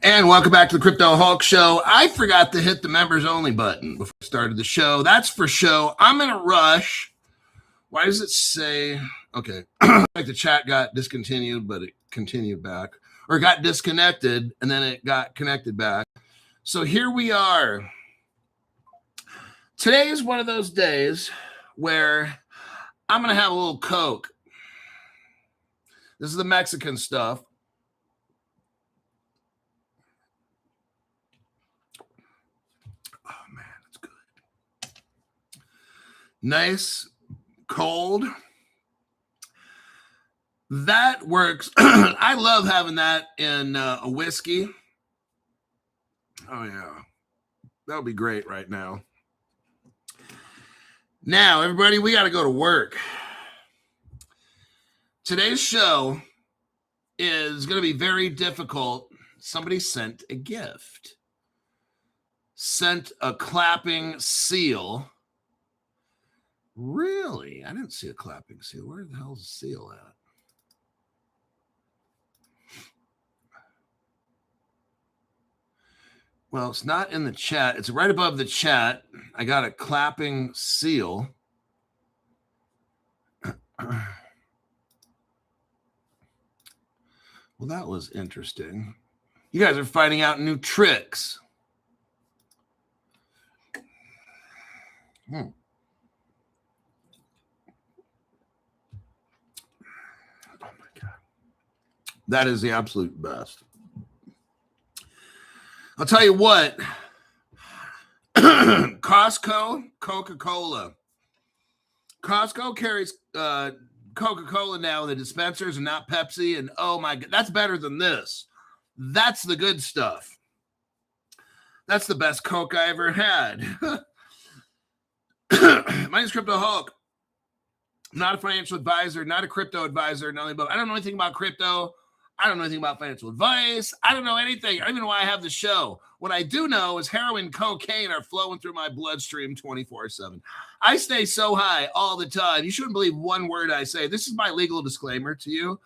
And welcome back to the Crypto Hulk Show. I forgot to hit the members only button before I started the show. That's for show. I'm in a rush. Why does it say, okay, like the chat got discontinued, but it continued back, or got disconnected and then it got connected back. So here we are. Today is one of those days where I'm going to have a little Coke. This is the Mexican stuff. Oh, man, it's good. Nice, cold. That works. I love having that in a whiskey. Oh, yeah. That would be great right now. Now, everybody, we got to go to work. Today's show is going to be very difficult. Somebody sent a gift. Sent a clapping seal. Really? I didn't see a clapping seal. Where the hell's the seal at? Well, it's not in the chat. It's right above the chat. I got a clapping seal. Well, that was interesting. You guys are finding out new tricks. Oh my God. That is the absolute best. I'll tell you what, Costco, Coca-Cola. Costco carries Coca-Cola now in the dispensers and not Pepsi. And oh my God, that's better than this. That's the good stuff. That's the best Coke I ever had. My name's Crypto Hulk. I'm not a financial advisor, not a crypto advisor, nothing, but I don't know anything about crypto. I don't know anything about financial advice. I don't know anything. I don't even know why I have the show. What I do know is heroin and cocaine are flowing through my bloodstream 24/7. I stay so high all the time. You shouldn't believe one word I say. This is my legal disclaimer to you.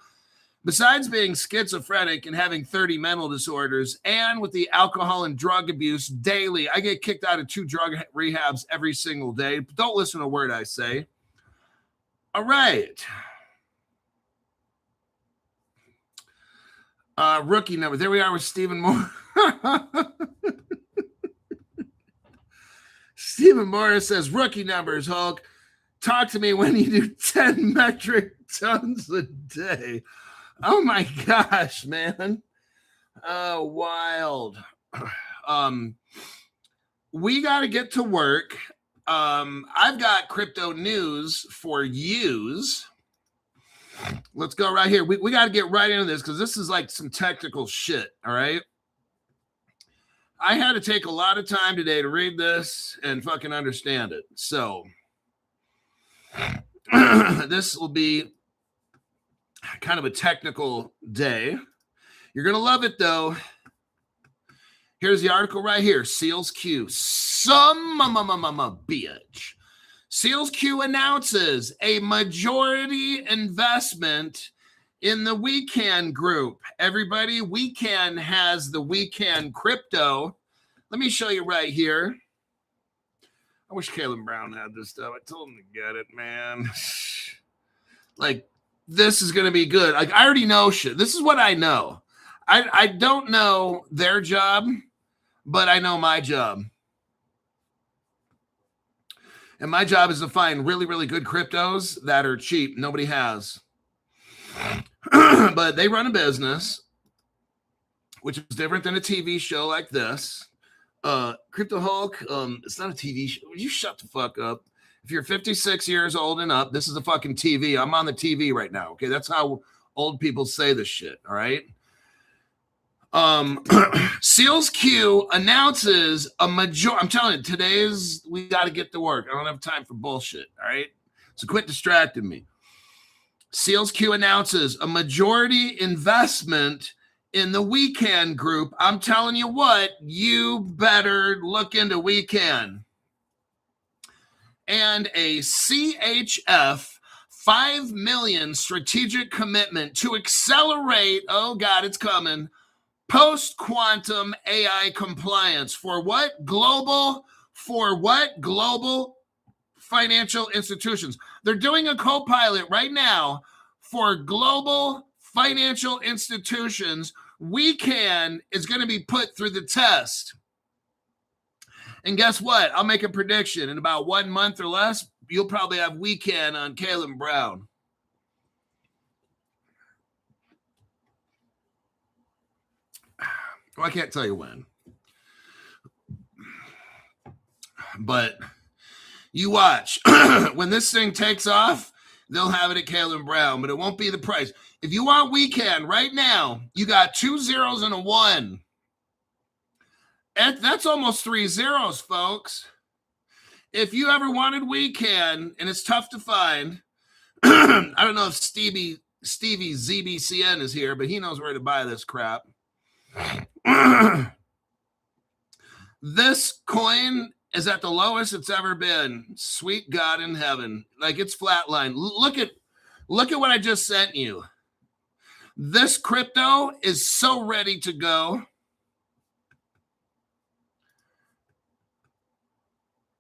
Besides being schizophrenic and having 30 mental disorders, and with the alcohol and drug abuse daily, I get kicked out of 2 drug rehabs every single day. Don't listen to a word I say. All right. Rookie number. There we are with Stephen Moore. Stephen Morris says, rookie numbers, Hulk. Talk to me when you do 10 metric tons a day. Oh my gosh, man. Wild. We got to get to work. I've got crypto news for yous. Let's go right here. We got to get right into this because this is like some technical shit, all right? I had to take a lot of time today to read this and fucking understand it. So this will be kind of a technical day. You're going to love it, though. Here's the article right here. Seals Q. Some bitch. Seals Q announces a majority investment in the Wecan Group. Everybody, Wecan has the Wecan crypto. Let me show you right here. I wish Caleb Brown had this stuff. I told him to get it, man. Like, this is going to be good. Like, I already know shit. This is what I know. I don't know their job, but I know my job. And my job is to find really, really good cryptos that are cheap. Nobody has. But they run a business, which is different than a TV show like this. Crypto Hulk, it's not a TV show. You shut the fuck up. If you're 56 years old and up, this is a fucking TV. I'm on the TV right now. Okay, that's how old people say this shit. All right. Seals Q announces a majority. I'm telling you, we got to get to work. I don't have time for bullshit. All right. So quit distracting me. Seals Q announces a majority investment in the Wecan Group. I'm telling you what, you better look into Wecan. And a CHF 5 million strategic commitment to accelerate, oh God, it's coming, Post-quantum AI compliance for what? Global financial institutions. They're doing a co-pilot right now for global financial institutions. WeCan is going to be put through the test. And guess what? I'll make a prediction. In about 1 month or less, you'll probably have WeCan on Caleb Brown. Well, I can't tell you when. But you watch. When this thing takes off, they'll have it at Caleb Brown, but it won't be the price. If you want WeCan right now, you got 2 zeros and a 1. That's almost 3 zeros, folks. If you ever wanted WeCan, and it's tough to find, I don't know if Stevie ZBCN is here, but he knows where to buy this crap. This coin is at the lowest it's ever been. Sweet God in heaven. Like, it's flatline. Look at what I just sent you. This crypto is so ready to go.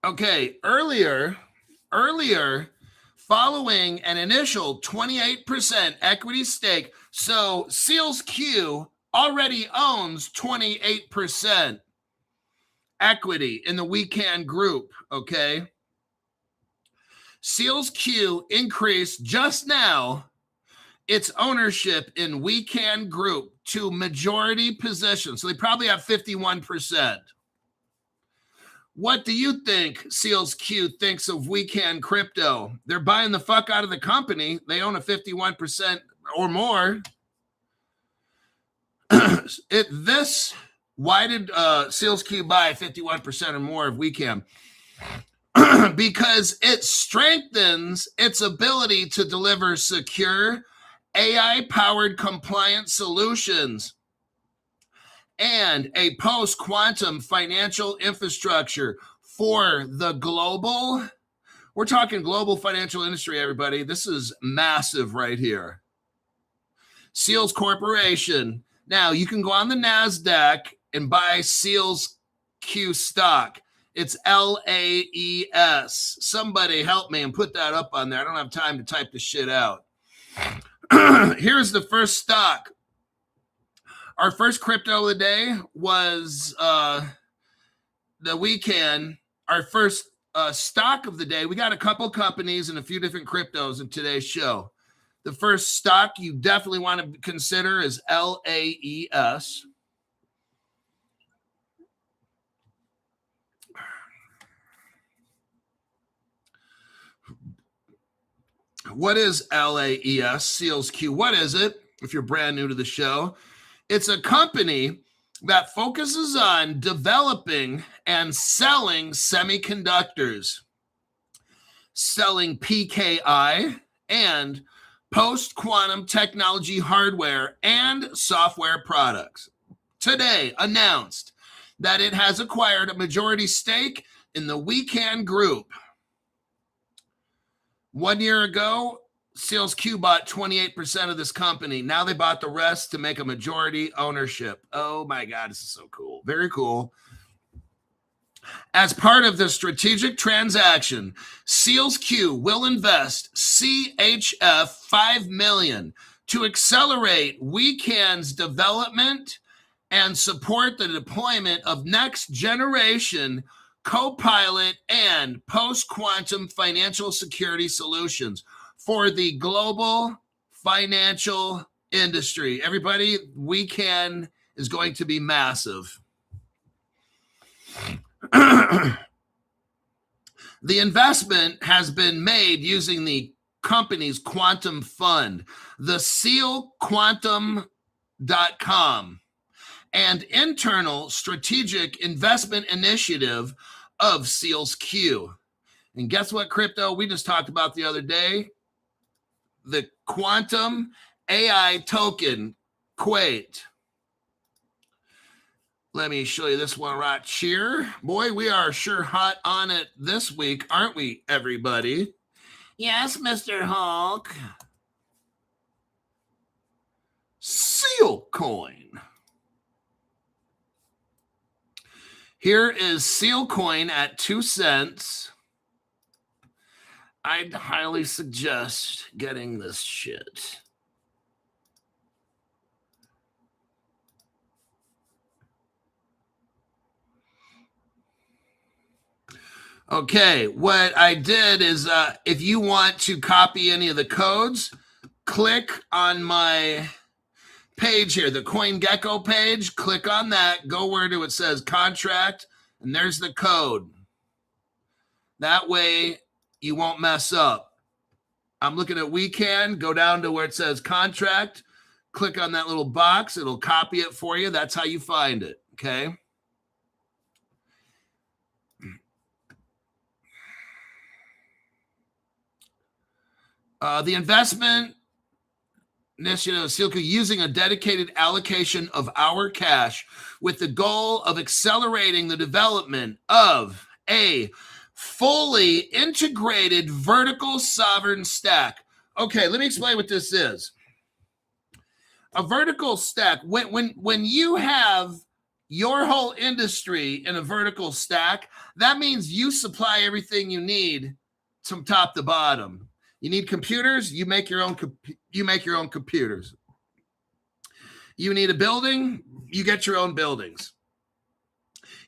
Okay, earlier, following an initial 28% equity stake, so Seals Q already owns 28% equity in the WeCan group, okay? Seals Q increased just now its ownership in WeCan group to majority position. So they probably have 51%. What do you think Seals Q thinks of WeCan crypto? They're buying the fuck out of the company. They own a 51% or more. Why did Seals Q buy 51% or more of WeCan? Because it strengthens its ability to deliver secure AI-powered compliance solutions and a post-quantum financial infrastructure for the global. We're talking global financial industry, everybody. This is massive right here. Seals Corporation. Now, you can go on the NASDAQ and buy Seals Q stock. It's LAES. Somebody help me and put that up on there. I don't have time to type the shit out. Here's the first stock. Our first crypto of the day was the WeCan. Our first stock of the day. We got a couple companies and a few different cryptos in today's show. The first stock you definitely want to consider is LAES. What is LAES? Seals Q. What is it? If you're brand new to the show, it's a company that focuses on developing and selling semiconductors, selling PKI and post-quantum technology hardware and software products. Today announced that it has acquired a majority stake in the WeCan group. 1 year ago, Seals Q bought 28% of this company. Now they bought the rest to make a majority ownership. Oh my God, this is so cool. Very cool. As part of the strategic transaction, Seals Q will invest CHF $5 million to accelerate WeCan's development and support the deployment of next generation co-pilot and post-quantum financial security solutions for the global financial industry. Everybody, WeCan is going to be massive. The investment has been made using the company's quantum fund, the SealQuantum.com, and internal strategic investment initiative of Seals Q. And guess what crypto we just talked about the other day? The quantum AI token, Quant. Let me show you this one right here. Boy, we are sure hot on it this week, aren't we, everybody? Yes, Mr. Hulk. Seal coin. Here is Seal Coin at 2 cents. I'd highly suggest getting this shit. Okay, what I did is if you want to copy any of the codes, click on my page here, the CoinGecko page. Click on that, go where it says contract, and there's the code. That way you won't mess up. I'm looking at Weekend, go down to where it says contract, click on that little box, it'll copy it for you. That's how you find it, okay? The investment initiative of Sealco using a dedicated allocation of our cash with the goal of accelerating the development of a fully integrated vertical sovereign stack. Okay, let me explain what this is. A vertical stack, when you have your whole industry in a vertical stack, that means you supply everything you need from top to bottom. You need computers, you make your own computers. You need a building, you get your own buildings.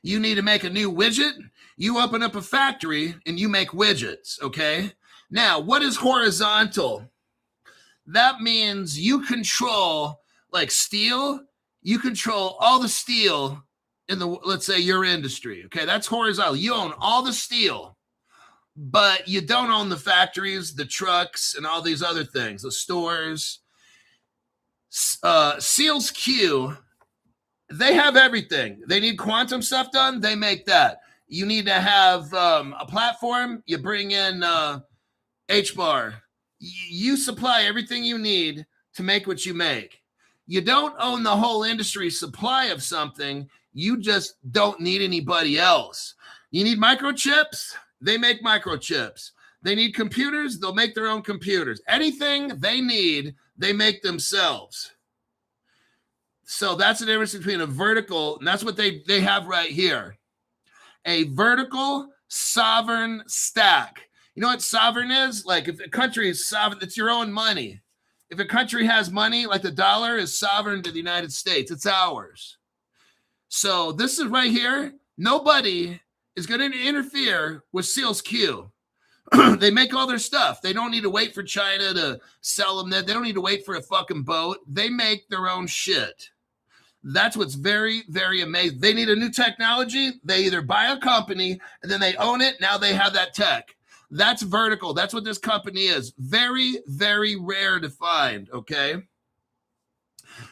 You need to make a new widget, you open up a factory and you make widgets, okay? Now, what is horizontal? That means you control, like steel, you control all the steel in the, let's say, your industry, okay? That's horizontal. You own all the steel. But you don't own the factories, the trucks, and all these other things, the stores. Seals Q, they have everything. They need quantum stuff done, they make that. You need to have a platform, you bring in HBAR. You supply everything you need to make what you make. You don't own the whole industry supply of something, you just don't need anybody else. You need microchips? They make microchips. They need computers, they'll make their own computers. Anything they need, they make themselves. So that's the difference between a vertical, and that's what they have right here. A vertical sovereign stack. You know what sovereign is? Like if a country is sovereign, it's your own money. If a country has money, like the dollar is sovereign to the United States, it's ours. So this is right here. Nobody is going to interfere with Seals Q. They make all their stuff. They don't need to wait for China to sell them. They don't need to wait for a fucking boat. They make their own shit. That's what's very, very amazing. They need a new technology. They either buy a company and then they own it. Now they have that tech. That's vertical. That's what this company is. Very, very rare to find, okay?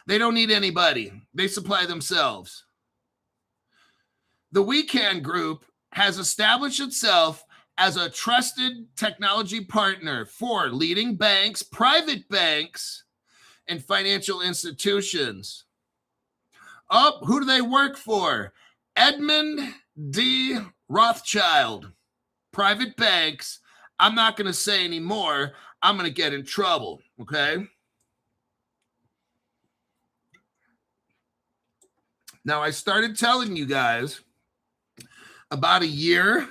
They don't need anybody. They supply themselves. The Weekend Group has established itself as a trusted technology partner for leading banks, private banks, and financial institutions. Oh, who do they work for? Edmund D. Rothschild. Private banks. I'm not going to say any more. I'm going to get in trouble, okay? Now, I started telling you guys about a year,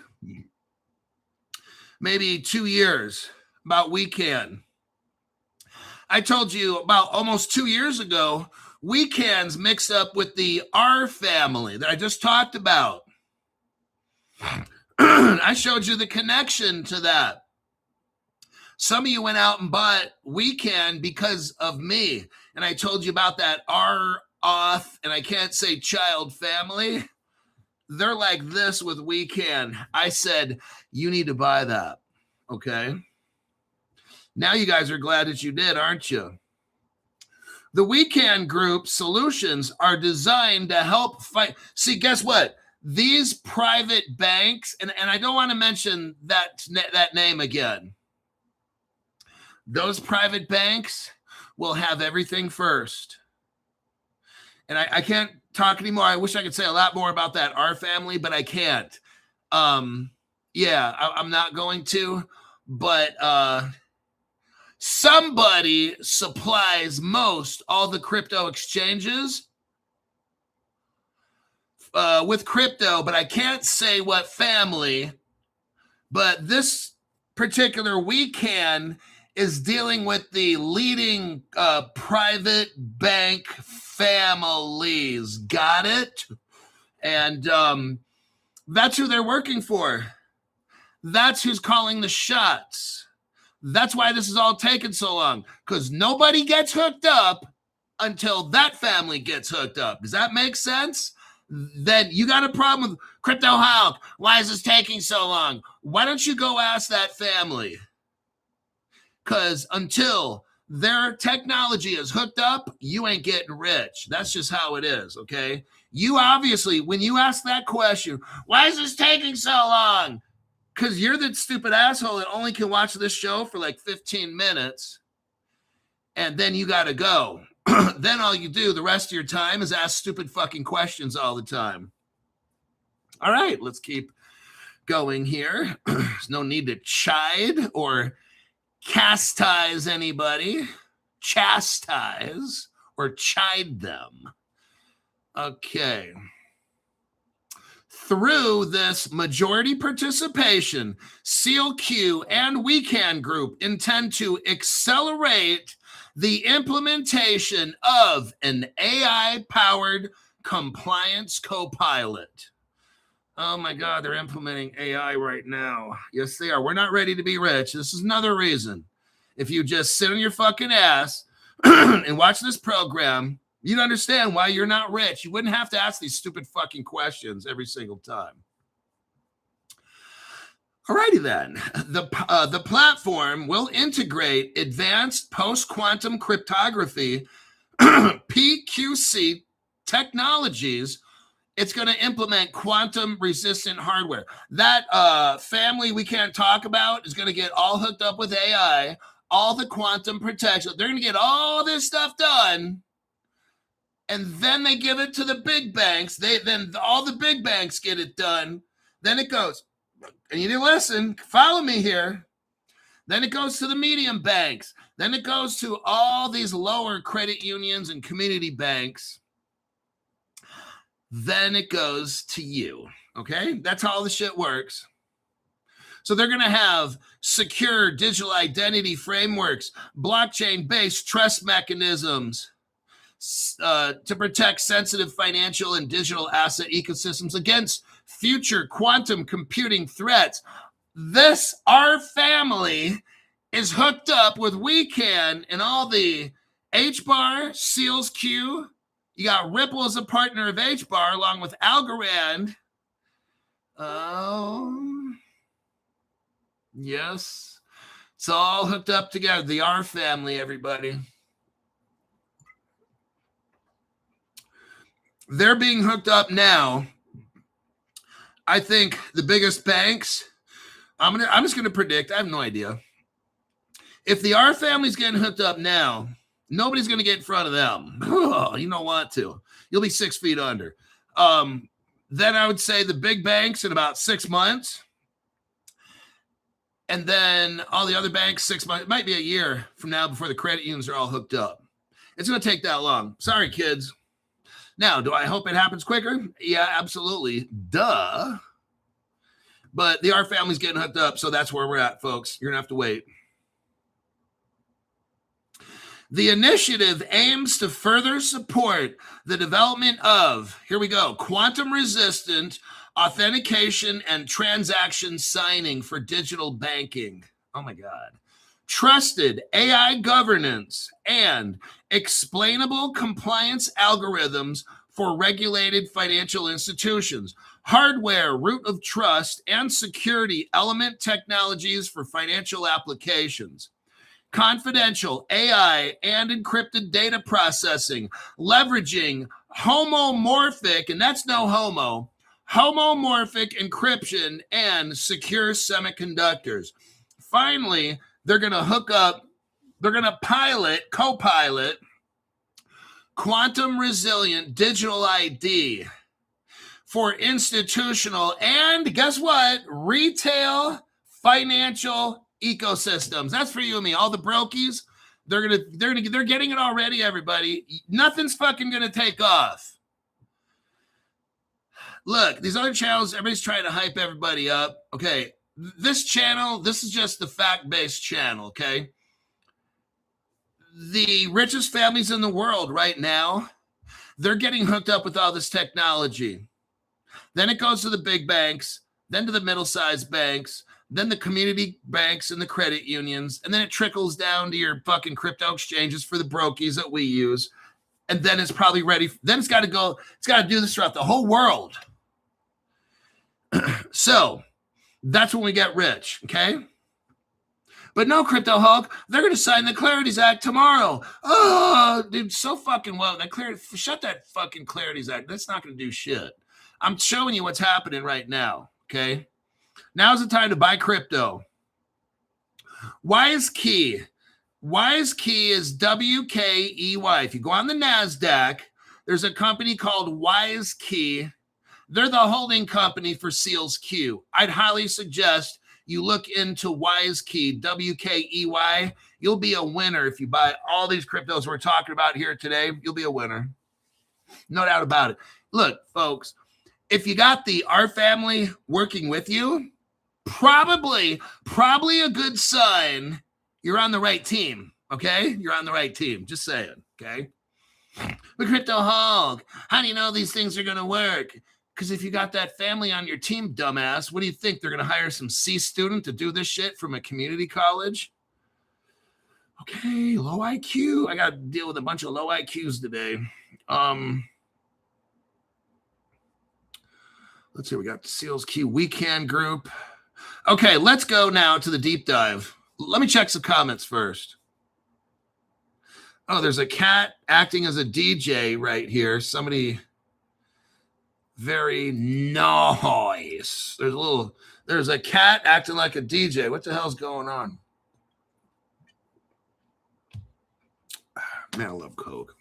maybe 2 years, about Weekend. I told you about almost 2 years ago, Weekend's mixed up with the R family that I just talked about. I showed you the connection to that. Some of you went out and bought Weekend because of me. And I told you about that R auth, and I can't say child family. They're like this with Weekend. I said, you need to buy that. Okay. Now you guys are glad that you did, aren't you? The Weekend Group solutions are designed to help fight. See, guess what? These private banks, and I don't want to mention that name again. Those private banks will have everything first. And I can't talk anymore. I wish I could say a lot more about that R family, but I can't. I'm not going to. But somebody supplies all the crypto exchanges. with crypto, but I can't say what family. But this particular weekend is dealing with the leading private bank families. Got it? And that's who they're working for. That's who's calling the shots. That's why this is all taking so long, because nobody gets hooked up until that family gets hooked up. Does that make sense? Then you got a problem with Crypto Hulk. Why is this taking so long? Why don't you go ask that family? Because until their technology is hooked up, you ain't getting rich. That's just how it is, okay? You obviously, when you ask that question, why is this taking so long? Because you're the stupid asshole that only can watch this show for like 15 minutes, and then you got to go. Then all you do the rest of your time is ask stupid fucking questions all the time. All right, let's keep going here. There's no need to chide or chastise anybody. Chastise or chide them. Okay. Through this majority participation, SEAL-Q and WeCan Group intend to accelerate the implementation of an AI-powered compliance co-pilot. Oh my God, they're implementing AI right now. Yes, they are. We're not ready to be rich. This is another reason. If you just sit on your fucking ass and watch this program, you'd understand why you're not rich. You wouldn't have to ask these stupid fucking questions every single time. Alrighty then. The platform will integrate advanced post-quantum cryptography, PQC technologies. It's going to implement quantum-resistant hardware. That family we can't talk about is going to get all hooked up with AI, all the quantum protection. They're going to get all this stuff done, and then they give it to the big banks. Then all the big banks get it done. Then it goes, and you didn't listen, follow me here. Then it goes to the medium banks. Then it goes to all these lower credit unions and community banks. Then it goes to you, okay? That's how all the shit works. So they're going to have secure digital identity frameworks, blockchain-based trust mechanisms to protect sensitive financial and digital asset ecosystems against future quantum computing threats. Our family is hooked up with WeCan and all the HBAR, SEALs-Q. You got Ripple as a partner of HBAR along with Algorand. Yes. It's all hooked up together. The R family, everybody. They're being hooked up now. I think the biggest banks, I'm just gonna predict, I have no idea. If the R family's getting hooked up now, nobody's going to get in front of them. Oh, you don't want to. You'll be 6 feet under. Then I would say the big banks in about 6 months. And then all the other banks, 6 months. It might be a year from now before the credit unions are all hooked up. It's going to take that long. Sorry, kids. Now, do I hope it happens quicker? Yeah, absolutely. Duh. But the R family's getting hooked up, so that's where we're at, folks. You're going to have to wait. The initiative aims to further support the development of, here we go, quantum-resistant authentication and transaction signing for digital banking. Oh, my God. Trusted AI governance and explainable compliance algorithms for regulated financial institutions. Hardware, root of trust, and security element technologies for financial applications. Confidential AI and encrypted data processing, leveraging homomorphic, and that's no homo, homomorphic encryption and secure semiconductors. Finally, they're going to hook up, they're going to co-pilot quantum resilient digital ID for institutional and guess what? Retail financial ecosystems. That's for you and me. All the brokies, they're getting it already, everybody. Nothing's fucking gonna take off. Look, these other channels, everybody's trying to hype everybody up. Okay, this channel, this is just the fact-based channel, okay? The richest families in the world right now, they're getting hooked up with all this technology. Then it goes to the big banks, then to the middle-sized banks, then the community banks and the credit unions, and then it trickles down to your fucking crypto exchanges for the brokies that we use. And then it's probably ready. Then it's got to go. It's got to do this throughout the whole world. So that's when we get rich, okay? But no, Crypto Hulk, they're going to sign the Clarities Act tomorrow. Oh, dude, so fucking well. Shut that fucking Clarities Act. That's not going to do shit. I'm showing you what's happening right now, okay? Now's the time to buy crypto. Wise Key. Wise Key is WKEY. If you go on the NASDAQ, there's a company called Wise Key. They're the holding company for Seals Q. I'd highly suggest you look into Wise Key, WKEY. You'll be a winner if you buy all these cryptos we're talking about here today. You'll be a winner. No doubt about it. Look, folks, if you got the R family working with you, probably a good sign you're on the right team, okay? You're on the right team. Just saying, okay? But Crypto Hulk, how do you know these things are going to work? Because if you got that family on your team, dumbass, what do you think? They're going to hire some C student to do this shit from a community college? Okay, low IQ. I got to deal with a bunch of low IQs today. Let's see. We got the Seals Q Weekend group. Okay, let's go now to the deep dive. Let me check some comments first. Oh, there's a cat acting as a DJ right here. Somebody very nice. There's a cat acting like a DJ. What the hell's going on? Man, I love Coke.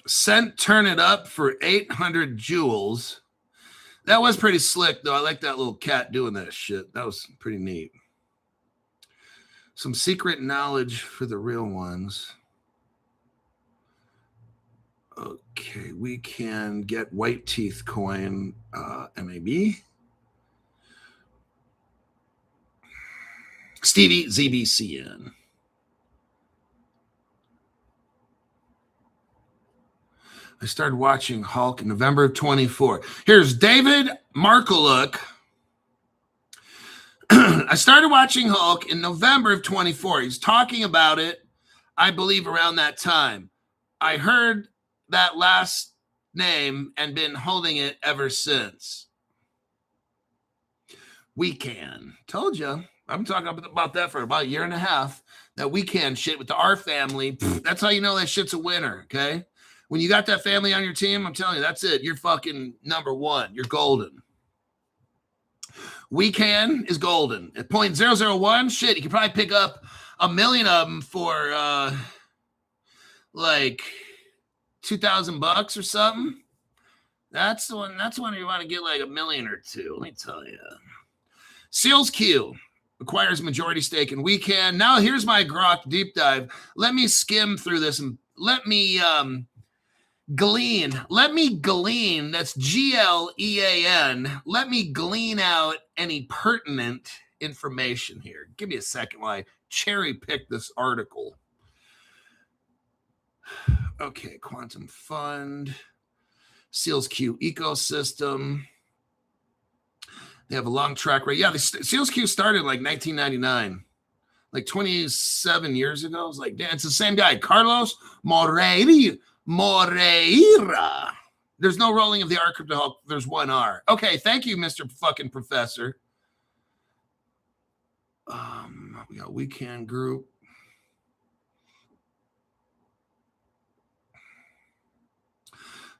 Sent Turn It Up for 800 jewels. That was pretty slick, though. I like that little cat doing that shit. That was pretty neat. Some secret knowledge for the real ones. Okay, we can get White Teeth coin, MAB. Stevie ZBCN. I started watching Hulk in November of 24. Here's David Markalook. I started watching Hulk in November of 24. He's talking about it, I believe, around that time. I heard that last name and been holding it ever since. We can. Told you. I've been talking about that for about a year and a half. That we can shit with the R family. That's how you know that shit's a winner, okay? When you got that family on your team, I'm telling you, that's it. You're fucking number one. You're golden. We can is golden. At 0.001, shit, you can probably pick up 1 million of them for like $2,000 or something. That's the one. That's when you want to get like 1 million or two. Let me tell you. Seals Q acquires majority stake in We Can. Now here's my Grok deep dive. Let me skim through this and let me glean. Let me glean. That's GLEAN. Let me glean out any pertinent information here. Give me a second while I cherry pick this article. Okay, Quantum Fund, Seals Q ecosystem. They have a long track record. Yeah, the Seals Q started in like 1999, like 27 years ago. It's like, damn, it's the same guy, Carlos Moreira. There's no rolling of the R Crypto Hulk. There's one R. Okay, thank you, Mr. fucking Professor. We got We Can Group.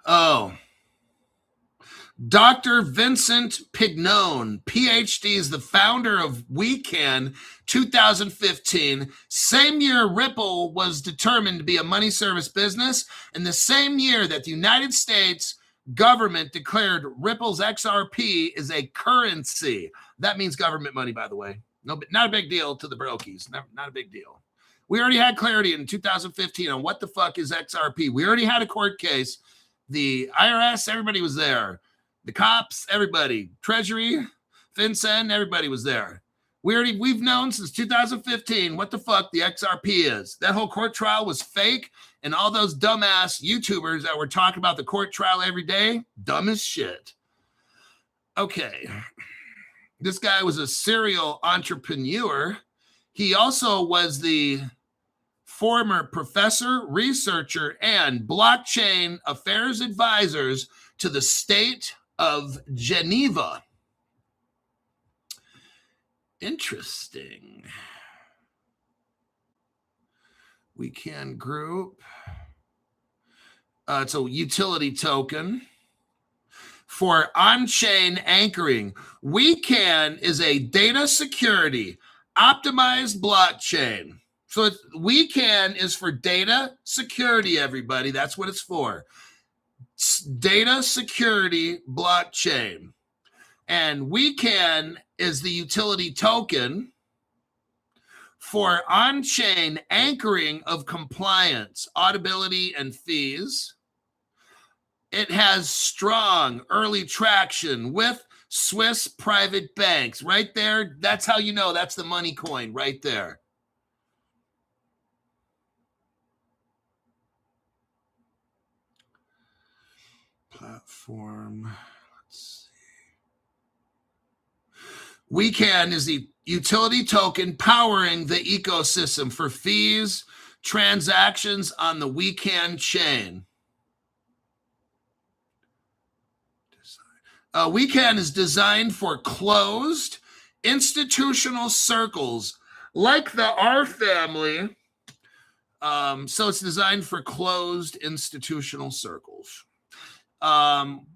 Oh. Dr. Vincent Pignone, PhD, is the founder of We Can 2015. Same year Ripple was determined to be a money service business, and the same year that the United States government declared Ripple's XRP is a currency. That means government money, by the way. No, not a big deal to the brokies. Not a big deal. We already had clarity in 2015 on what the fuck is XRP. We already had a court case. The IRS, everybody was there. The cops, everybody. Treasury, FinCEN, everybody was there. We've known since 2015 what the fuck the XRP is. That whole court trial was fake, and all those dumbass YouTubers that were talking about the court trial every day, dumb as shit. Okay. This guy was a serial entrepreneur. He also was the former professor, researcher, and blockchain affairs advisors to the state of Geneva. Interesting. We can group. It's a utility token for on-chain anchoring. WeCan is a data security optimized blockchain. So WeCan is for data security, everybody. That's what it's for. It's data security blockchain. And WeCan is the utility token for on-chain anchoring of compliance, auditability, and fees. It has strong early traction with Swiss private banks. Right there, that's how you know that's the money coin right there. Platform. Let's see. WeCan is the utility token powering the ecosystem for fees, transactions on the WeCan chain. WeCan is designed for closed institutional circles like the R family. So it's designed for closed institutional circles.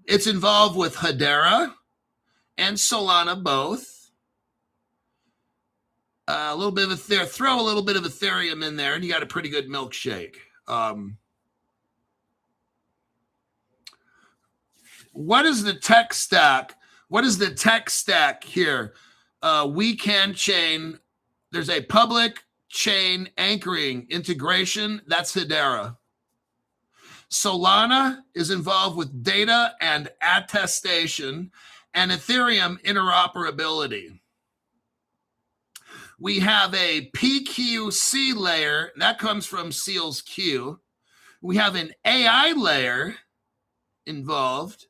It's involved with Hedera and Solana both. A little bit of throw a little bit of Ethereum in there, and you got a pretty good milkshake. What is the tech stack? What is the tech stack here? WeCan chain. There's a public chain anchoring integration. That's Hedera. Solana is involved with data and attestation, and Ethereum interoperability. We have a PQC layer that comes from Seals Q. We have an AI layer involved.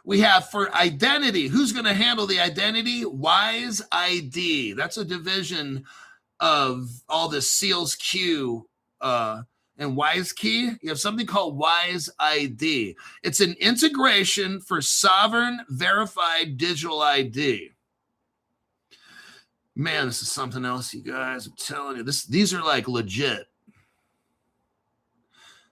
We have for identity, who's going to handle the identity? Wise ID. That's a division of all the Seals Q and Wise Key. You have something called Wise ID. It's an integration for sovereign verified digital ID. Man, this is something else, you guys. I'm telling you, these are like legit.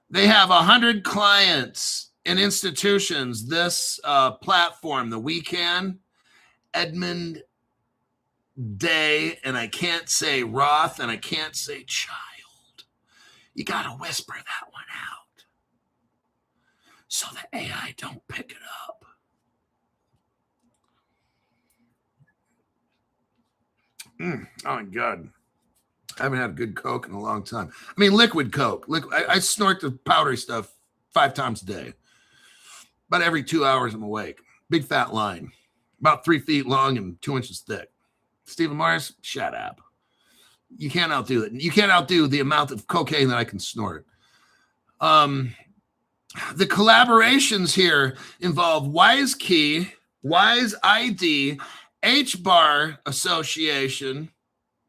They have 100 clients and institutions. This platform, the WeCan, Edmund Day, and I can't say Roth, and I can't say Child. You got to whisper that one out so the AI don't pick it up. Oh, my God. I haven't had a good Coke in a long time. I mean, liquid Coke. I snort the powdery stuff 5 times a day. About every 2 hours I'm awake. Big fat line. About 3 feet long and 2 inches thick. Stephen Morris, shut up. You can't outdo it. You can't outdo the amount of cocaine that I can snort. The collaborations here involve Wise Key, Wise ID, HBAR Association,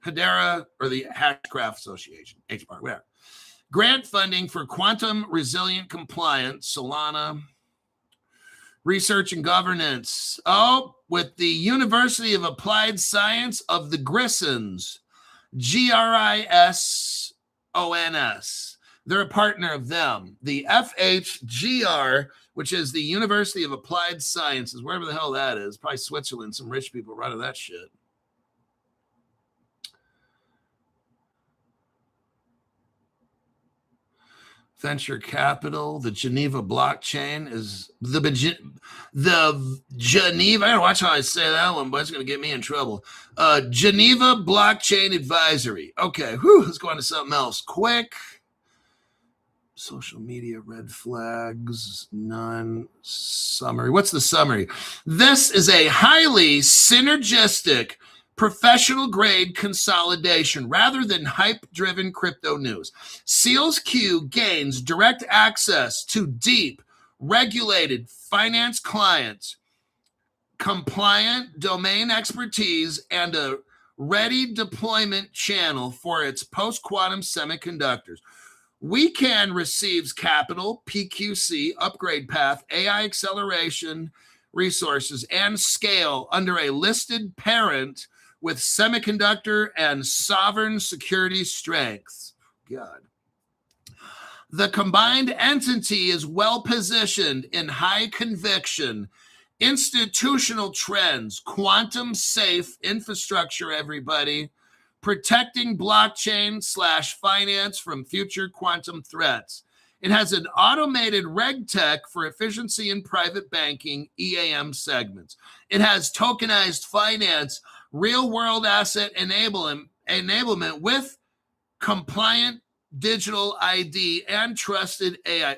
Hedera, or the Hashcraft Association, HBAR, whatever. Grant funding for quantum resilient compliance, Solana, research and governance. Oh, with the University of Applied Science of the Grisons, GRISONS. They're a partner of them. The FHGR, which is the University of Applied Sciences, wherever the hell that is, probably Switzerland, some rich people running that shit. venture capital. The Geneva blockchain is the Geneva. I gotta watch how I say that one, but it's gonna get me in trouble. Geneva Blockchain Advisory. Okay, let's go on to something else quick. Social media red flags, none. Summary. What's the summary? This is a highly synergistic, professional grade consolidation rather than hype-driven crypto news. SEALSQ gains direct access to deep, regulated finance clients, compliant domain expertise, and a ready deployment channel for its post-quantum semiconductors. Wecan receives capital, PQC, upgrade path, AI acceleration, resources, and scale under a listed parent with semiconductor and sovereign security strengths. God. The combined entity is well positioned in high conviction, institutional trends, quantum safe infrastructure, everybody, protecting blockchain/finance from future quantum threats. It has an automated reg tech for efficiency in private banking, EAM segments. It has tokenized finance, real-world asset enablement with compliant digital ID and trusted AI.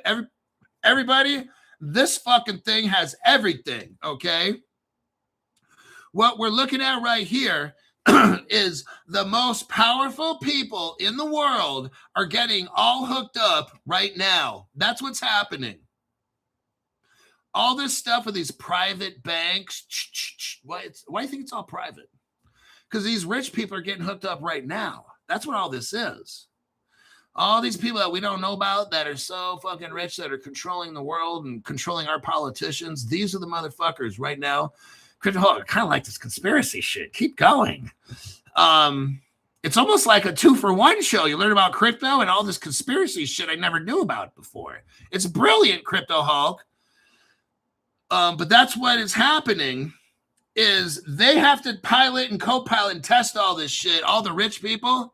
Everybody, this fucking thing has everything, okay? What we're looking at right here is the most powerful people in the world are getting all hooked up right now. That's what's happening. All this stuff with these private banks. Why do you think it's all private? Because these rich people are getting hooked up right now. That's what all this is. All these people that we don't know about that are so fucking rich that are controlling the world and controlling our politicians. These are the motherfuckers right now. I kind of like this conspiracy shit. Keep going. It's almost like a 2-for-1 show. You learn about crypto and all this conspiracy shit I never knew about before. It's brilliant, Crypto Hulk. But that's what is happening is they have to pilot and co-pilot and test all this shit, all the rich people,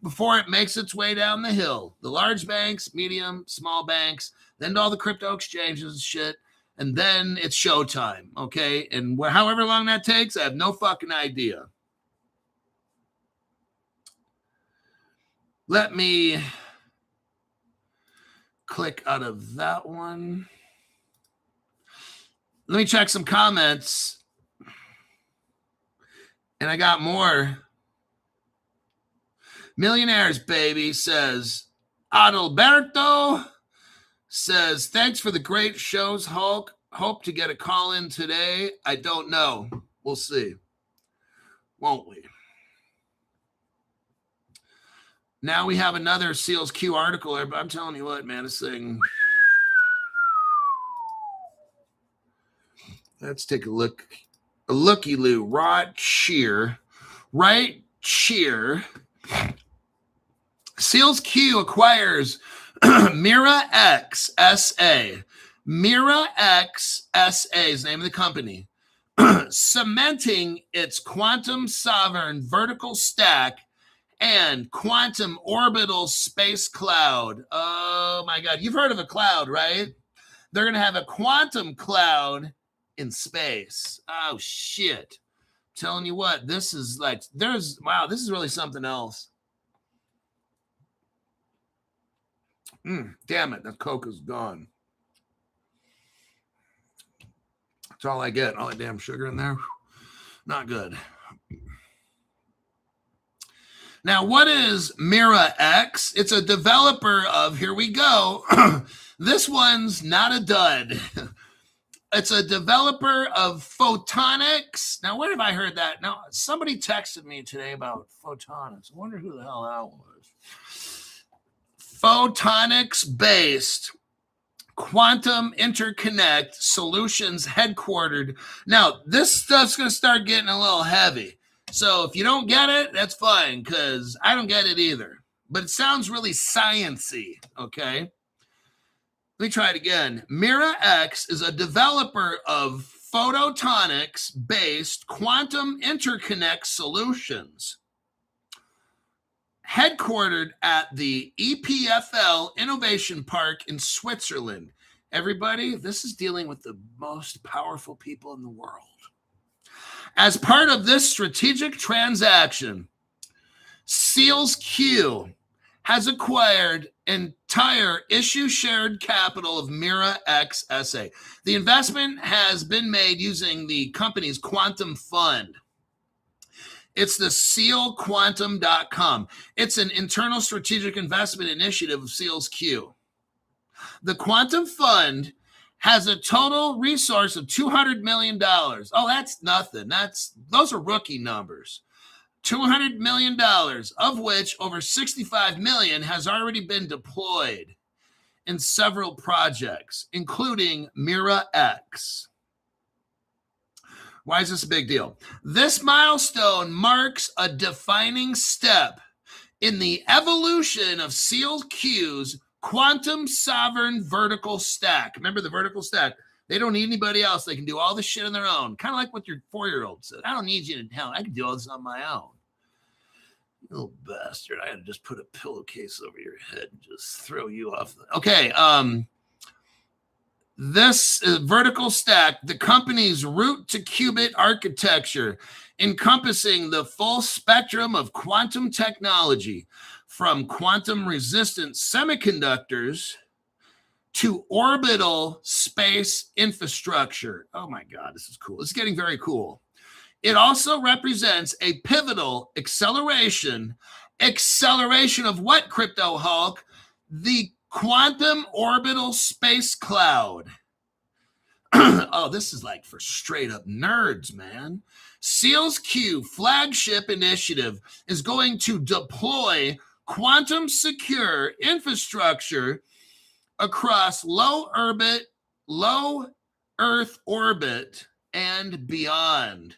before it makes its way down the hill. The large banks, medium, small banks, then to all the crypto exchanges and shit. And then it's showtime, okay? And however long that takes, I have no fucking idea. Let me click out of that one. Let me check some comments. And I got more. Millionaires, baby, says Adalberto. Says, thanks for the great shows, Hulk. Hope to get a call in today. I don't know. We'll see. Won't we? Now we have another SEALSQ article. I'm telling you what, man, this thing. Let's take a look. A looky-loo. Right cheer. SEALSQ acquires Mira X SA. Mira X SA is the name of the company. Cementing its quantum sovereign vertical stack and quantum orbital space cloud. Oh my God. You've heard of a cloud, right? They're going to have a quantum cloud in space. Oh shit. I'm telling you what, this is like, this is really something else. Damn it, that Coke is gone. That's all I get. All that damn sugar in there. Not good. Now, what is Mira X? It's a developer of, here we go. This one's not a dud. It's a developer of photonics. Now, where have I heard that? Now, somebody texted me today about photonics. I wonder who the hell that was. Photonics-based quantum interconnect solutions headquartered. Now, this stuff's going to start getting a little heavy. So if you don't get it, that's fine, because I don't get it either. But it sounds really science-y, okay? Let me try it again. Mira X is a developer of photonics-based quantum interconnect solutions headquartered at the EPFL Innovation Park in Switzerland. Everybody, this is dealing with the most powerful people in the world. As part of this strategic transaction, SEALSQ has acquired entire issue shared capital of Mira X SA. The investment has been made using the company's Quantum Fund. It's the SEALQuantum.com. It's an internal strategic investment initiative of SEALSQ. The Quantum Fund has a total resource of $200 million. Oh, that's nothing. Those are rookie numbers. $200 million, of which over $65 million has already been deployed in several projects, including Mira X. Why is this a big deal? This milestone marks a defining step in the evolution of SEALSQ's quantum sovereign vertical stack. Remember the vertical stack? They don't need anybody else. They can do all this shit on their own. Kind of like what your 4-year-old said. I don't need you to help. I can do all this on my own. You little bastard. I had to just put a pillowcase over your head and just throw you off. Okay. This vertical stack, the company's root to qubit architecture, encompassing the full spectrum of quantum technology, from quantum resistant semiconductors to orbital space infrastructure. Oh my God, this is cool. It's getting very cool. It also represents a pivotal acceleration of what, Crypto Hulk? The quantum orbital space cloud. Oh, this is like for straight up nerds, man. SEALSQ flagship initiative is going to deploy quantum secure infrastructure across low Earth orbit and beyond.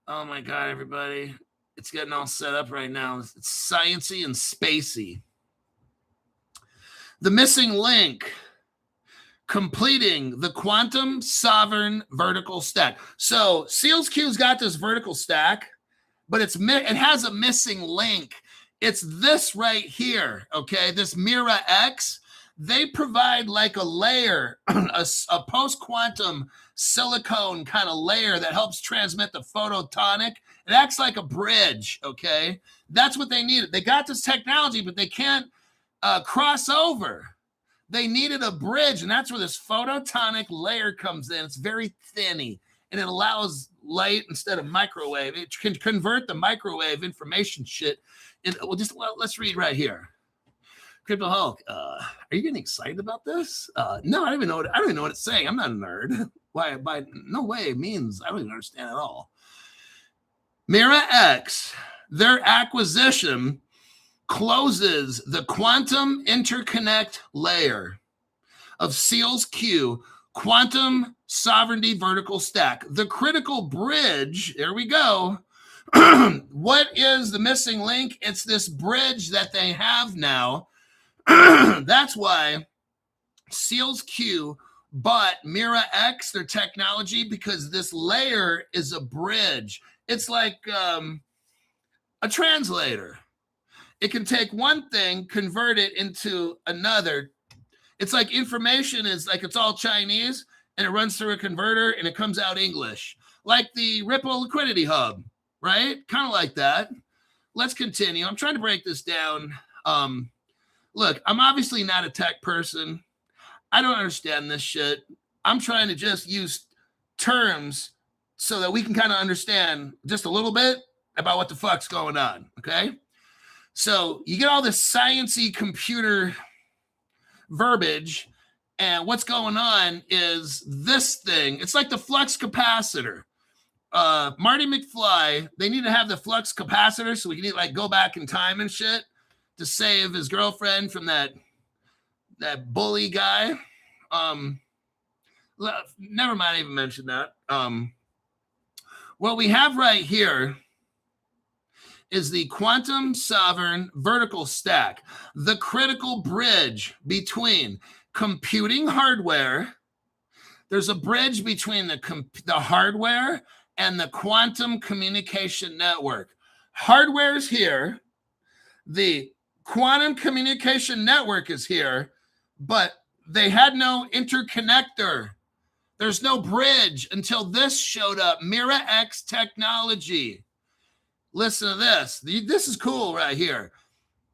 Oh my God, everybody. It's getting all set up right now. It's sciencey and spacey. The missing link, completing the quantum sovereign vertical stack. So SEALSQ's got this vertical stack, but it has a missing link. It's this right here, okay? This Mira X. They provide like a layer, a post-quantum silicone kind of layer that helps transmit the photonic. It acts like a bridge, okay? That's what they needed. They got this technology, but they can't cross over. They needed a bridge, and that's where this photonic layer comes in. It's very thinny, and it allows light instead of microwave. It can convert the microwave information shit. Let's read right here. Crypto Hulk, are you getting excited about this? No, I don't even know what it's saying. I'm not a nerd. Why? By no way it means I don't even understand at all. Mira X, their acquisition closes the quantum interconnect layer of SEALSQ quantum sovereignty vertical stack. The critical bridge, there we go. What is the missing link? It's this bridge that they have now. That's why SEALSQ bought Mira X, their technology, because this layer is a bridge. It's like a translator. It can take one thing, convert it into another. It's like information is like it's all Chinese, and it runs through a converter, and it comes out English. Like the Ripple Liquidity Hub, right? Kind of like that. Let's continue. I'm trying to break this down. Look, I'm obviously not a tech person. I don't understand this shit. I'm trying to just use terms so that we can kind of understand just a little bit about what the fuck's going on, okay? So you get all this sciencey computer verbiage, and what's going on is this thing. It's like the flux capacitor. Marty McFly, they need to have the flux capacitor so we can like go back in time and shit to save his girlfriend from that bully guy. Never mind, I even mentioned that. What we have right here is the quantum sovereign vertical stack, the critical bridge between computing hardware. There's a bridge between the hardware and the quantum communication network. Hardware's here. The quantum communication network is here, but they had no interconnector. There's no bridge until this showed up. Mira-X technology. Listen to this. This is cool right here.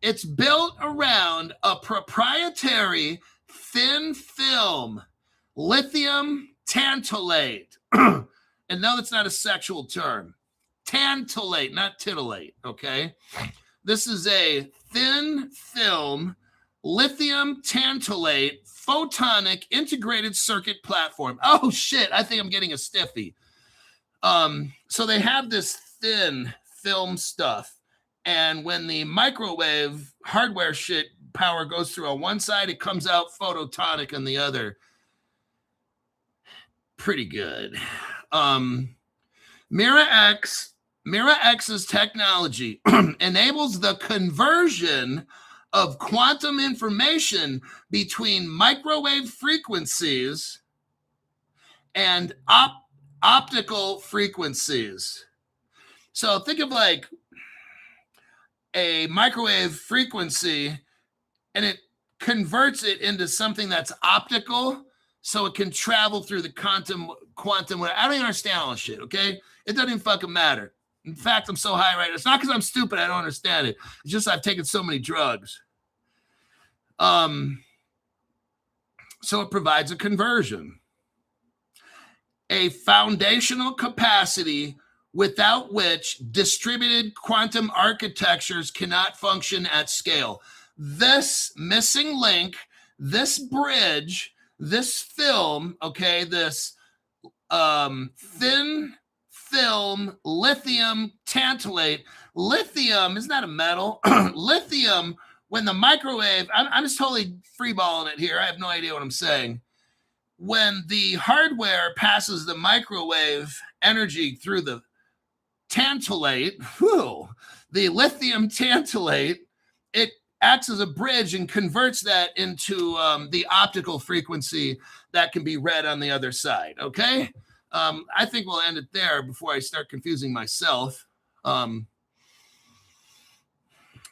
It's built around a proprietary thin film, lithium tantalate. And no, that's not a sexual term. Tantalate, not titillate, okay? This is a thin film, lithium tantalate, photonic integrated circuit platform. Oh, shit, I think I'm getting a stiffy. So they have this thin film stuff. And when the microwave hardware shit power goes through on one side, it comes out photonic on the other. Pretty good. Mira-X's technology enables the conversion of quantum information between microwave frequencies and optical frequencies. So think of like a microwave frequency, and it converts it into something that's optical, so it can travel through the quantum. I don't even understand all this shit, okay? It doesn't even fucking matter. In fact, I'm so high right now. It's not because I'm stupid, I don't understand it. It's just I've taken so many drugs. So it provides a conversion. A foundational capacity without which distributed quantum architectures cannot function at scale. This missing link, this bridge, this film, okay, this thin film lithium tantalate. Lithium is not a metal. Lithium, when the microwave, I'm just totally freeballing it here. I have no idea what I'm saying. When the hardware passes the microwave energy through the tantalate, the lithium tantalate, it acts as a bridge and converts that into the optical frequency that can be read on the other side, okay? I think we'll end it there before I start confusing myself.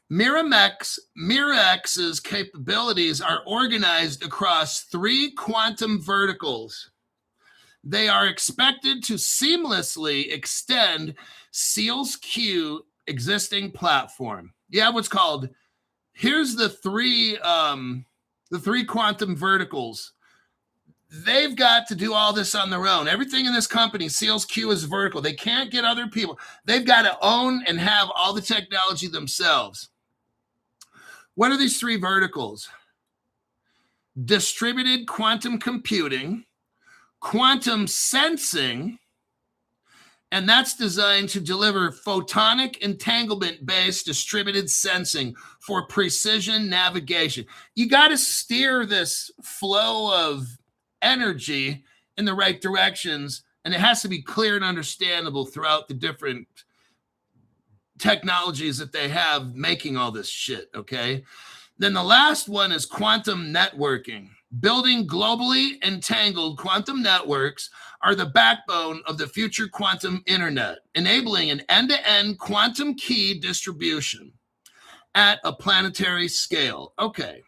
Mira-X's capabilities are organized across 3 quantum verticals. They are expected to seamlessly extend SEALSQ existing platform. Yeah, what's called, here's the three quantum verticals. They've got to do all this on their own. Everything in this company, SEALSQ, is vertical. They can't get other people. They've got to own and have all the technology themselves. What are these 3 verticals? Distributed quantum computing, quantum sensing, and that's designed to deliver photonic entanglement-based distributed sensing for precision navigation. You got to steer this flow of energy in the right directions, and it has to be clear and understandable throughout the different technologies that they have making all this shit, okay? Then the last one is quantum networking. Building globally entangled quantum networks are the backbone of the future quantum internet, enabling an end-to-end quantum key distribution at a planetary scale. Okay.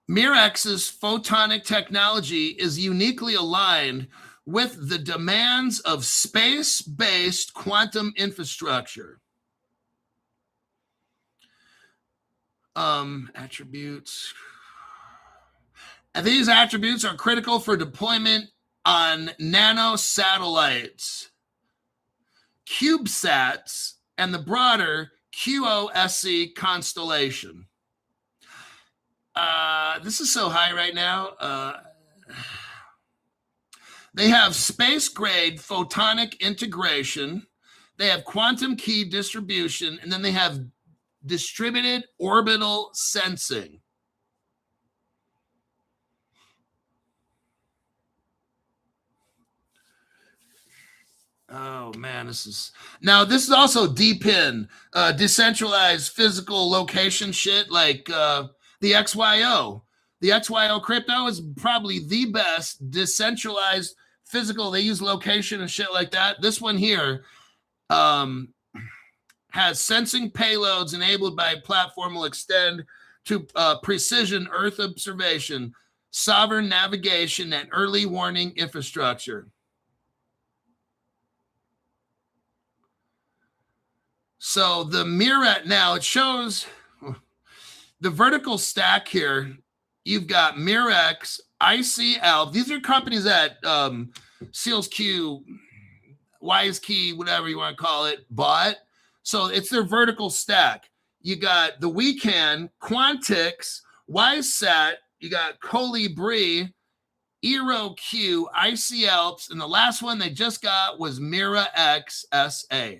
Mira-X's photonic technology is uniquely aligned with the demands of space-based quantum infrastructure. Attributes. And these attributes are critical for deployment on nano satellites, CubeSats, and the broader QOSC constellation. This is so high right now. They have space-grade photonic integration. They have quantum key distribution, and then they have distributed orbital sensing. Oh, man, this is also DPIN, decentralized physical location shit, like the XYO. The XYO crypto is probably the best decentralized physical. They use location and shit like that. This one here has sensing payloads enabled by a platform will extend to precision Earth observation, sovereign navigation, and early warning infrastructure. So the Mirat now, it shows the vertical stack here. You've got Mirex, ICL. These are companies that Seals Q, Wise Key, whatever you want to call it, bought. So it's their vertical stack. You got the Wecan, Quantix, WiseSat, you got Colibri, EroQ, ICL, and the last one they just got was Mira X SA.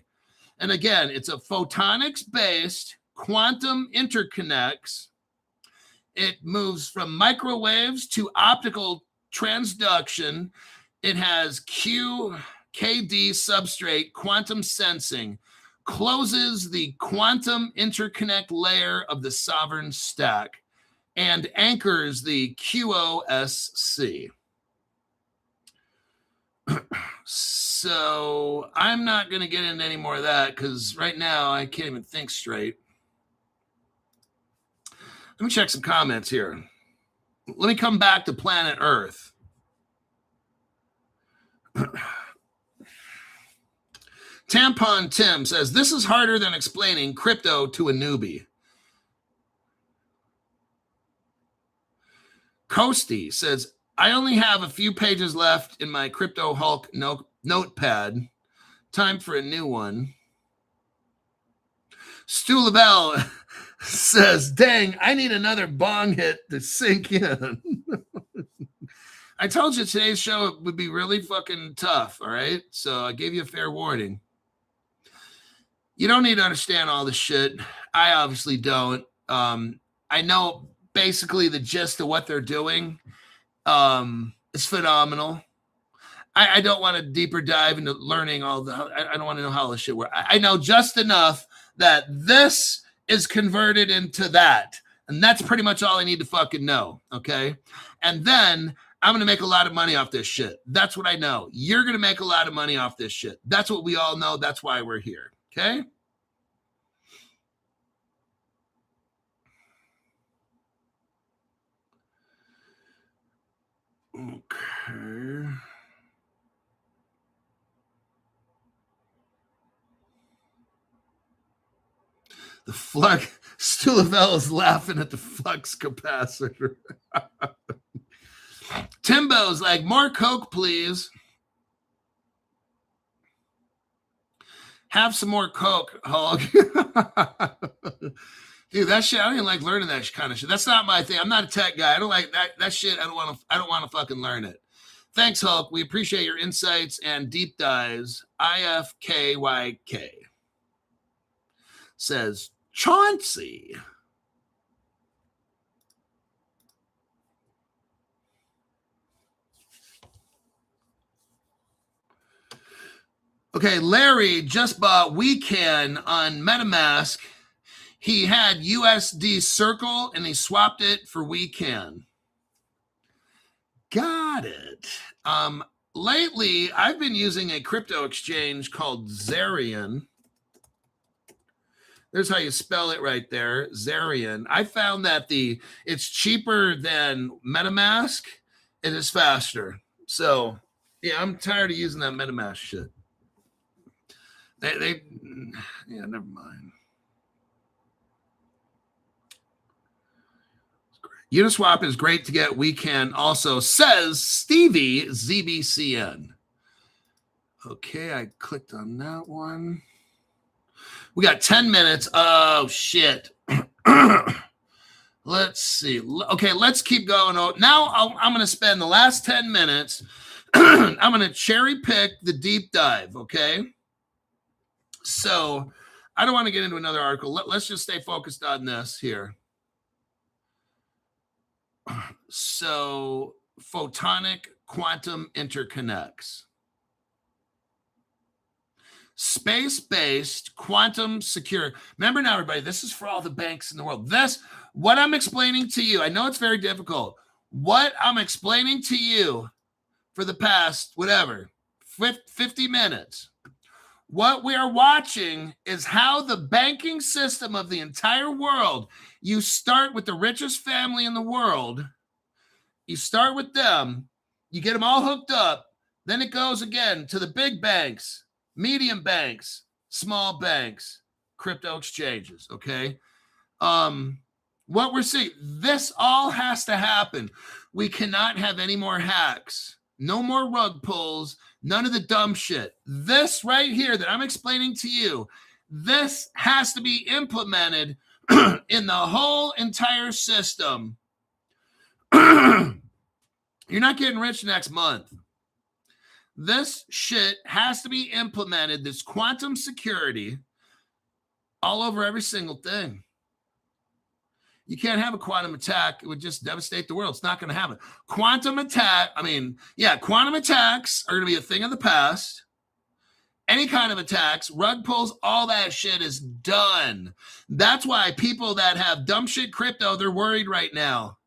And again, it's a photonics-based quantum interconnects. It moves from microwaves to optical transduction. It has QKD substrate quantum sensing, closes the quantum interconnect layer of the sovereign stack, and anchors the QoSC. So I'm not going to get into any more of that because right now I can't even think straight. Let me check some comments here. Let me come back to planet Earth. Tampon Tim says, this is harder than explaining crypto to a newbie. Coasty says, I only have a few pages left in my Crypto Hulk notepad. Time for a new one. Stu Lavelle says, dang, I need another bong hit to sink in. I told you today's show would be really fucking tough, all right? So I gave you a fair warning. You don't need to understand all this shit. I obviously don't. I know basically the gist of what they're doing. It's phenomenal. I don't want to deeper dive into learning all the, I don't want to know how this shit works. I know just enough that this is converted into that. And that's pretty much all I need to fucking know. Okay. And then I'm going to make a lot of money off this shit. That's what I know. You're going to make a lot of money off this shit. That's what we all know. That's why we're here. Okay. Okay. The flux, Stulavelle is laughing at the flux capacitor. Timbo's like, more Coke, please. Have some more Coke, Hulk. Dude, that shit, I don't even like learning that kind of shit. That's not my thing. I'm not a tech guy. I don't like that shit. I don't want to fucking learn it. Thanks, Hulk. We appreciate your insights and deep dives. IFKYK says, Chauncey. Okay, Larry just bought Wecan on MetaMask. He had USD Circle and he swapped it for Wecan. Got it. Lately, I've been using a crypto exchange called Zarian. There's how you spell it right there, Zarian. I found that it's cheaper than MetaMask. It is faster. So, yeah, I'm tired of using that MetaMask shit. Yeah, never mind. Uniswap is great to get. Wecan also, says Stevie ZBCN. Okay, I clicked on that one. We got 10 minutes. Oh, shit. Let's see. Okay, let's keep going. Now I'm going to spend the last 10 minutes. I'm going to cherry pick the deep dive, okay? So I don't want to get into another article. Let's just stay focused on this here. So photonic quantum interconnects. Space-based quantum secure. Remember now, everybody, this is for all the banks in the world. What I'm explaining to you, I know it's very difficult. What I'm explaining to you for the past, 50 minutes. What we are watching is how the banking system of the entire world, you start with the richest family in the world, you start with them, you get them all hooked up, then it goes again to the big banks, medium banks, small banks, crypto exchanges, okay? What we're seeing, this all has to happen. We cannot have any more hacks, no more rug pulls, none of the dumb shit. This right here that I'm explaining to you, this has to be implemented in the whole entire system. You're not getting rich next month. This shit has to be implemented, this quantum security, all over every single thing. You can't have a quantum attack. It would just devastate the world. It's not going to happen. Quantum attacks are going to be a thing of the past. Any kind of attacks, rug pulls, all that shit is done. That's why people that have dumb shit crypto, they're worried right now.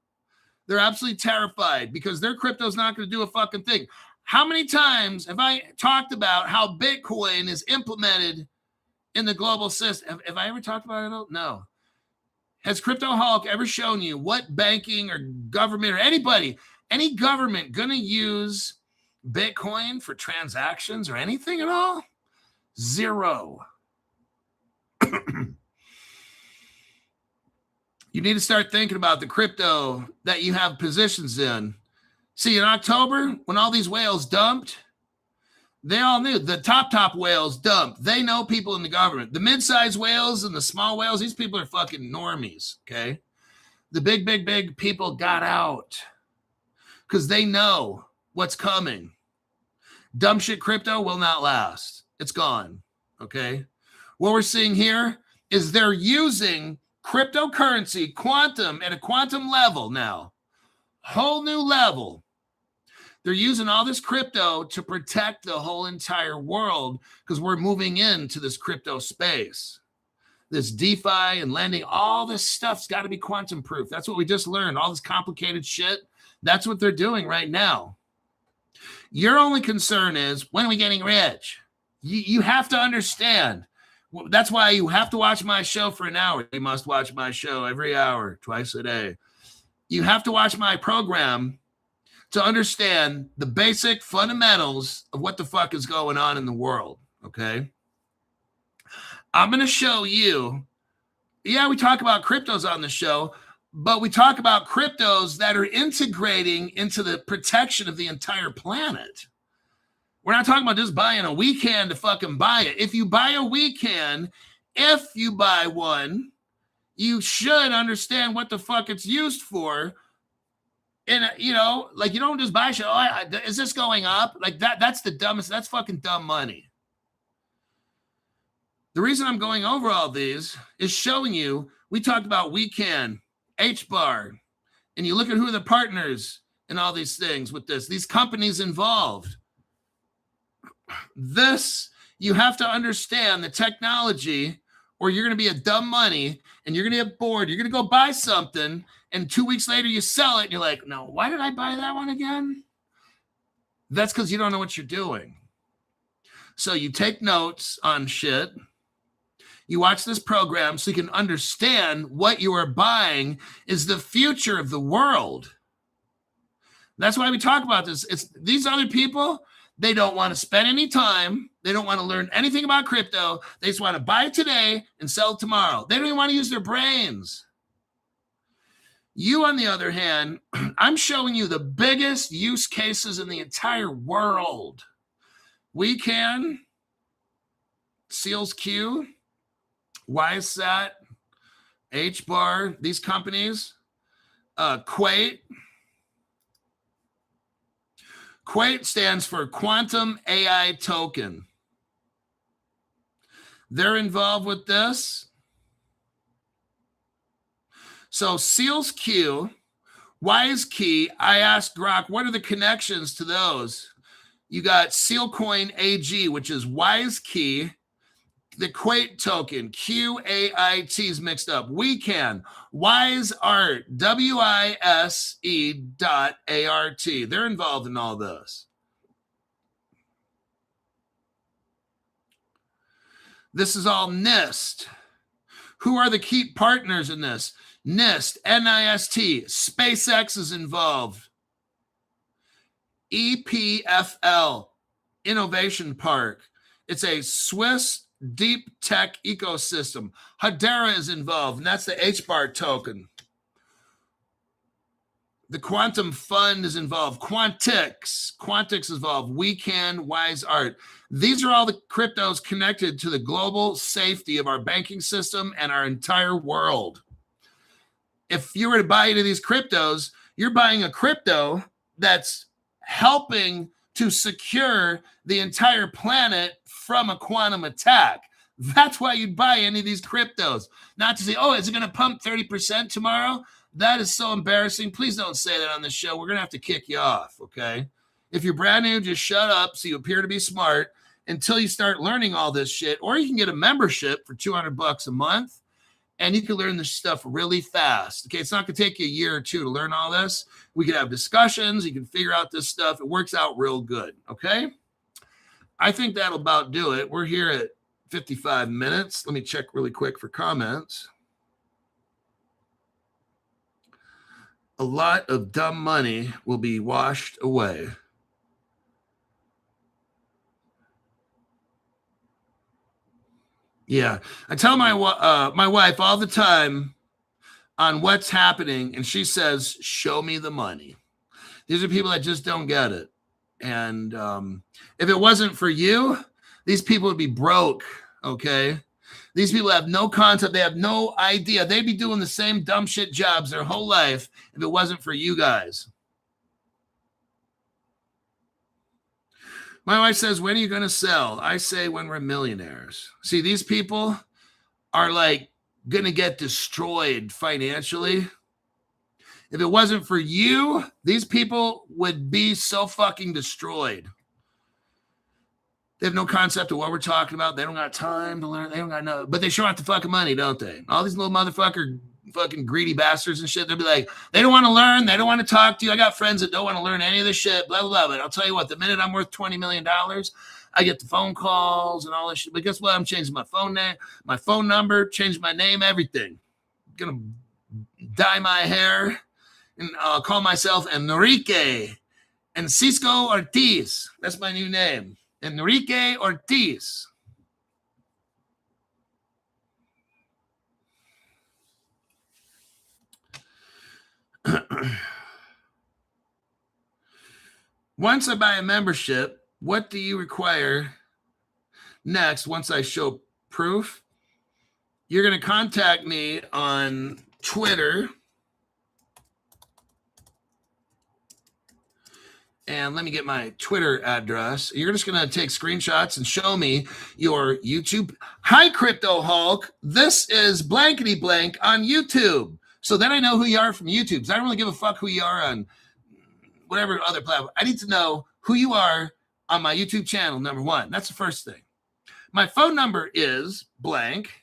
They're absolutely terrified because their crypto's not going to do a fucking thing. How many times have I talked about how Bitcoin is implemented in the global system? Have I ever talked about it? No. Has Crypto Hulk ever shown you what banking or government or anybody, any government going to use Bitcoin for transactions or anything at all? Zero. You need to start thinking about the crypto that you have positions in. See, in October, when all these whales dumped, they all knew. The top whales dumped. They know people in the government. The mid-sized whales and the small whales, these people are fucking normies, okay? The big people got out because they know what's coming. Dumb shit crypto will not last. It's gone, okay? What we're seeing here is they're using cryptocurrency, quantum, at a quantum level now. Whole new level. They're using all this crypto to protect the whole entire world because we're moving into this crypto space. This DeFi and lending, all this stuff's got to be quantum proof. That's what we just learned. All this complicated shit. That's what they're doing right now. Your only concern is, when are we getting rich? You have to understand. That's why you have to watch my show for an hour. You must watch my show every hour, twice a day. You have to watch my program to understand the basic fundamentals of what the fuck is going on in the world, okay? I'm going to show you, we talk about cryptos on the show, but we talk about cryptos that are integrating into the protection of the entire planet. We're not talking about just buying a weekend to fucking buy it. If you buy a weekend, if you buy one, you should understand what the fuck it's used for. And, you don't just buy shit. Is this going up? Like that's the dumbest. That's fucking dumb money. The reason I'm going over all these is showing you, we talked about weekend, HBAR, and you look at who are the partners and all these things with this, these companies involved. This, you have to understand the technology, or you're going to be a dumb money and you're going to get bored. You're going to go buy something and 2 weeks later you sell it and you're like, no, why did I buy that one again? That's because you don't know what you're doing. So you take notes on shit. You watch this program so you can understand what you are buying is the future of the world. That's why we talk about this. It's these other people, they don't want to spend any time. They don't want to learn anything about crypto. They just want to buy it today and sell it tomorrow. They don't even want to use their brains. You, on the other hand, I'm showing you the biggest use cases in the entire world. We can, Seals Q, WiseSat, HBAR, these companies, Quant. Quant stands for Quantum AI Token. They're involved with this. So Seals Q, WiseKey, I asked Grok, what are the connections to those? You got Sealcoin AG, which is WiseKey, the Quant token, QAIT is mixed up. We can, WiseArt, WISE.ART. They're involved in all this. This is all NIST. Who are the key partners in this? NIST, NIST, SpaceX is involved. EPFL, Innovation Park. It's a Swiss deep tech ecosystem. Hedera is involved, and that's the HBAR token. The Quantum Fund is involved. Quantix is involved. WeCan, Wise Art. These are all the cryptos connected to the global safety of our banking system and our entire world. If you were to buy into these cryptos, you're buying a crypto that's helping to secure the entire planet from a quantum attack. That's why you'd buy any of these cryptos. Not to say, oh, is it going to pump 30% tomorrow? That is so embarrassing. Please don't say that on the show. We're going to have to kick you off, okay? If you're brand new, just shut up so you appear to be smart until you start learning all this shit. Or you can get a membership for $200 a month, and you can learn this stuff really fast. Okay, it's not going to take you a year or two to learn all this. We can have discussions. You can figure out this stuff. It works out real good, okay? I think that'll about do it. We're here at 55 minutes. Let me check really quick for comments. A lot of dumb money will be washed away. Yeah, I tell my wife all the time on what's happening, and she says, show me the money. These are people that just don't get it. And if it wasn't for you, these people would be broke, okay? These people have no concept. They have no idea. They'd be doing the same dumb shit jobs their whole life if it wasn't for you guys. My wife says, when are you going to sell? I say, when we're millionaires. See, these people are like going to get destroyed financially. If it wasn't for you, these people would be so fucking destroyed. They have no concept of what we're talking about. They don't got time to learn. They don't got no, but they sure have the fucking money, don't they? All these little fucking greedy bastards and shit. They'll be like, they don't want to learn. They don't want to talk to you. I got friends that don't want to learn any of this shit, blah, blah, blah. But I'll tell you what, the minute I'm worth $20 million, I get the phone calls and all this shit. But guess what? I'm changing my phone name, my phone number, changing my name, everything. I'm going to dye my hair and call myself Enrique Cisco Ortiz. That's my new name. Enrique Ortiz. Once I buy a membership, what do you require next once I show proof? You're going to contact me on Twitter. And let me get my Twitter address. You're just going to take screenshots and show me your YouTube. Hi, Crypto Hulk. This is blankety blank on YouTube. So then I know who you are from YouTube. So I don't really give a fuck who you are on whatever other platform. I need to know who you are on my YouTube channel, number one. That's the first thing. My phone number is blank.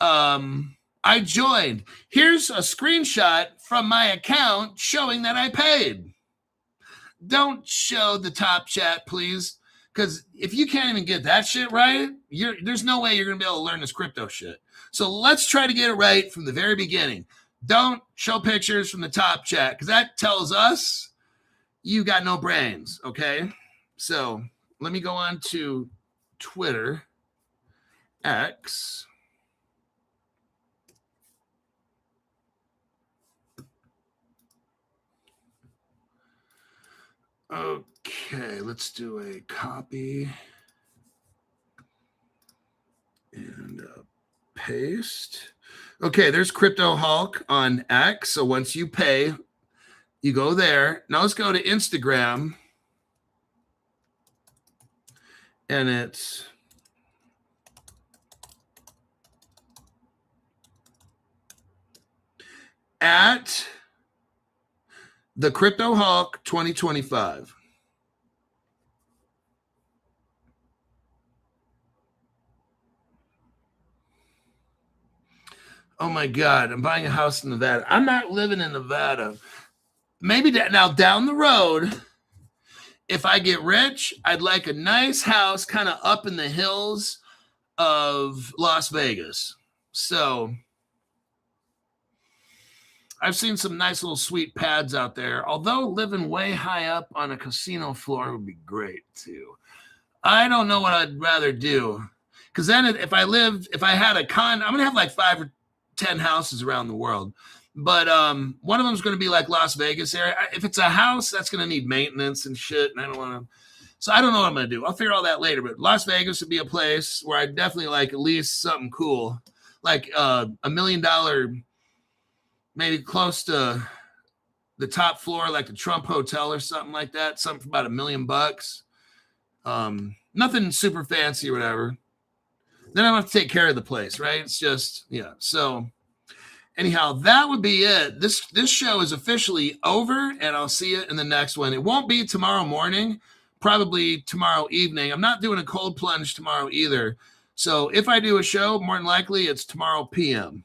I joined. Here's a screenshot from my account showing that I paid. Don't show the top chat, please. Because if you can't even get that shit right, there's no way you're going to be able to learn this crypto shit. So let's try to get it right from the very beginning. Don't show pictures from the top chat because that tells us you got no brains, okay? So let me go on to Twitter, X. Okay, let's do a copy and paste. Okay, there's Crypto Hulk on X. So once you pay, you go there. Now let's go to Instagram. And it's at the Crypto Hulk 2025. Oh my God, I'm buying a house in Nevada. I'm not living in Nevada. Maybe now down the road, if I get rich, I'd like a nice house kind of up in the hills of Las Vegas. So I've seen some nice little sweet pads out there, although living way high up on a casino floor would be great too. I don't know what I'd rather do, because then if I had a I'm going to have like 5 or 10 houses around the world. But one of them is going to be like Las Vegas area. If it's a house, that's going to need maintenance and shit, and I don't want to. So I don't know what I'm going to do. I'll figure all that later. But Las Vegas would be a place where I'd definitely like at least something cool, like $1 million, maybe close to the top floor, like the Trump Hotel or something like that. Something for about $1 million. Nothing super fancy or whatever. Then I don't have to take care of the place, right? It's just, yeah. So anyhow, that would be it. This show is officially over, and I'll see you in the next one. It won't be tomorrow morning, probably tomorrow evening. I'm not doing a cold plunge tomorrow either. So if I do a show, more than likely it's tomorrow PM.